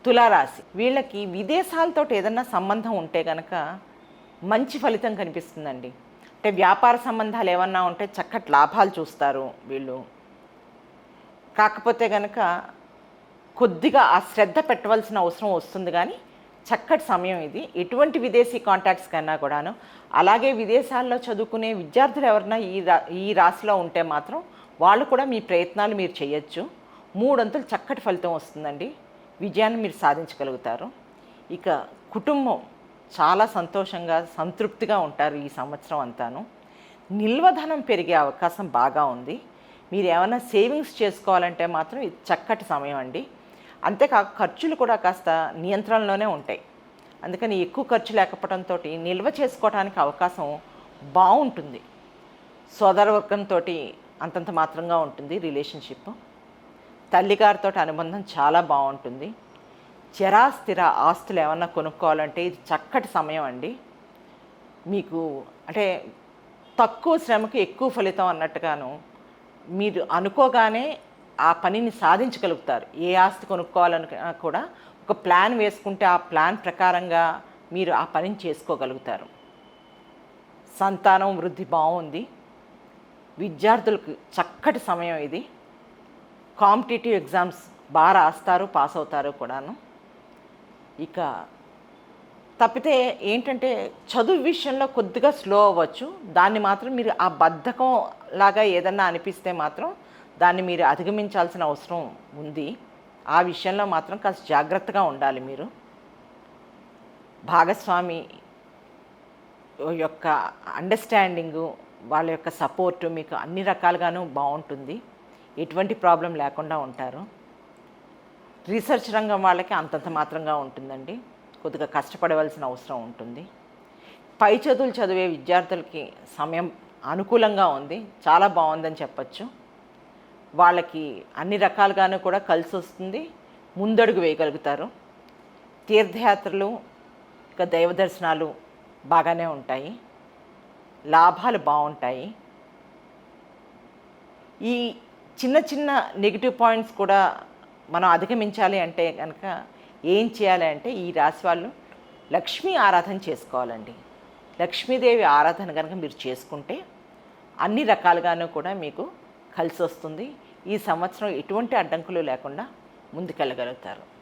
తులారాశి వీళ్ళకి విదేశాలతో ఏదన్నా సంబంధం ఉంటే కనుక మంచి ఫలితం కనిపిస్తుందండి. అంటే వ్యాపార సంబంధాలు ఏమన్నా ఉంటే చక్కటి లాభాలు చూస్తారు వీళ్ళు. కాకపోతే కనుక కొద్దిగా ఆ శ్రద్ధ పెట్టవలసిన అవసరం వస్తుంది, కానీ చక్కటి సమయం ఇది. ఎటువంటి విదేశీ కాంటాక్ట్స్ కన్నా కూడాను. అలాగే విదేశాల్లో చదువుకునే విద్యార్థులు ఎవరన్నా ఈ రాశిలో ఉంటే మాత్రం వాళ్ళు కూడా మీ ప్రయత్నాలు మీరు చేయొచ్చు. మూడంతులు చక్కటి ఫలితం వస్తుందండి. విజయాన్ని మీరు సాధించగలుగుతారు. ఇక కుటుంబం చాలా సంతోషంగా సంతృప్తిగా ఉంటారు ఈ సంవత్సరం అంతాను. నిల్వధనం పెరిగే అవకాశం బాగా ఉంది. మీరు ఏమైనా సేవింగ్స్ చేసుకోవాలంటే మాత్రం ఇది చక్కటి సమయం అండి. అంతేకాక ఖర్చులు కూడా కాస్త నియంత్రణలోనే ఉంటాయి. అందుకని ఎక్కువ ఖర్చు లేకపోవడంతో నిల్వ చేసుకోవడానికి అవకాశం బాగుంటుంది. సోదరవర్గంతో అంతంత మాత్రంగా ఉంటుంది రిలేషన్షిప్. తల్లిగారితో అనుబంధం చాలా బాగుంటుంది. స్థిర ఆస్తులు ఏమన్నా కొనుక్కోవాలంటే ఇది చక్కటి సమయం అండి. మీకు అంటే తక్కువ శ్రమకు ఎక్కువ ఫలితం అన్నట్టుగాను మీరు అనుకోగానే ఆ పనిని సాధించగలుగుతారు. ఏ ఆస్తి కొనుక్కోవాలనుకున్నా కూడా ఒక ప్లాన్ వేసుకుంటే ఆ ప్లాన్ ప్రకారంగా మీరు ఆ పనిని చేసుకోగలుగుతారు. సంతానం వృద్ధి బాగుంది. విద్యార్థులకు చక్కటి సమయం ఇది. కాంపిటేటివ్ ఎగ్జామ్స్ బాగా రాస్తారు, పాస్ అవుతారు కూడాను. ఇక తప్పితే ఏంటంటే చదువు విషయంలో కొద్దిగా స్లో అవ్వచ్చు. దాన్ని మాత్రం మీరు ఆ బద్ధకం లాగా ఏదన్నా అనిపిస్తే మాత్రం దాన్ని మీరు అధిగమించాల్సిన అవసరం ఉంది. ఆ విషయంలో మాత్రం కాస్త జాగ్రత్తగా ఉండాలి మీరు. భాగస్వామి యొక్క అండర్స్టాండింగు, వాళ్ళ యొక్క సపోర్టు మీకు అన్ని రకాలుగాను బాగుంటుంది. ఎటువంటి ప్రాబ్లం లేకుండా ఉంటారు. రీసెర్చ్ రంగం వాళ్ళకి అంతంత మాత్రంగా ఉంటుందండి. కొద్దిగా కష్టపడవలసిన అవసరం ఉంటుంది. పై చదువులు చదివే విద్యార్థులకి సమయం అనుకూలంగా ఉంది, చాలా బాగుందని చెప్పచ్చు. వాళ్ళకి అన్ని రకాలుగాను కూడా కలిసి వస్తుంది. ముందడుగు వేయగలుగుతారు. తీర్థయాత్రలు ఇక దైవ దర్శనాలు బాగానే ఉంటాయి. లాభాలు బాగుంటాయి. ఈ చిన్న చిన్న నెగిటివ్ పాయింట్స్ కూడా మనం అధిగమించాలి అంటే కనుక ఏం చేయాలి అంటే ఈ రాశి వాళ్ళు లక్ష్మీ ఆరాధన చేసుకోవాలండి. లక్ష్మీదేవి ఆరాధన కనుక మీరు చేసుకుంటే అన్ని రకాలుగాను కూడా మీకు కలిసి వస్తుంది. ఈ సంవత్సరం ఎటువంటి అడ్డంకులు లేకుండా ముందుకెళ్ళగలుగుతారు.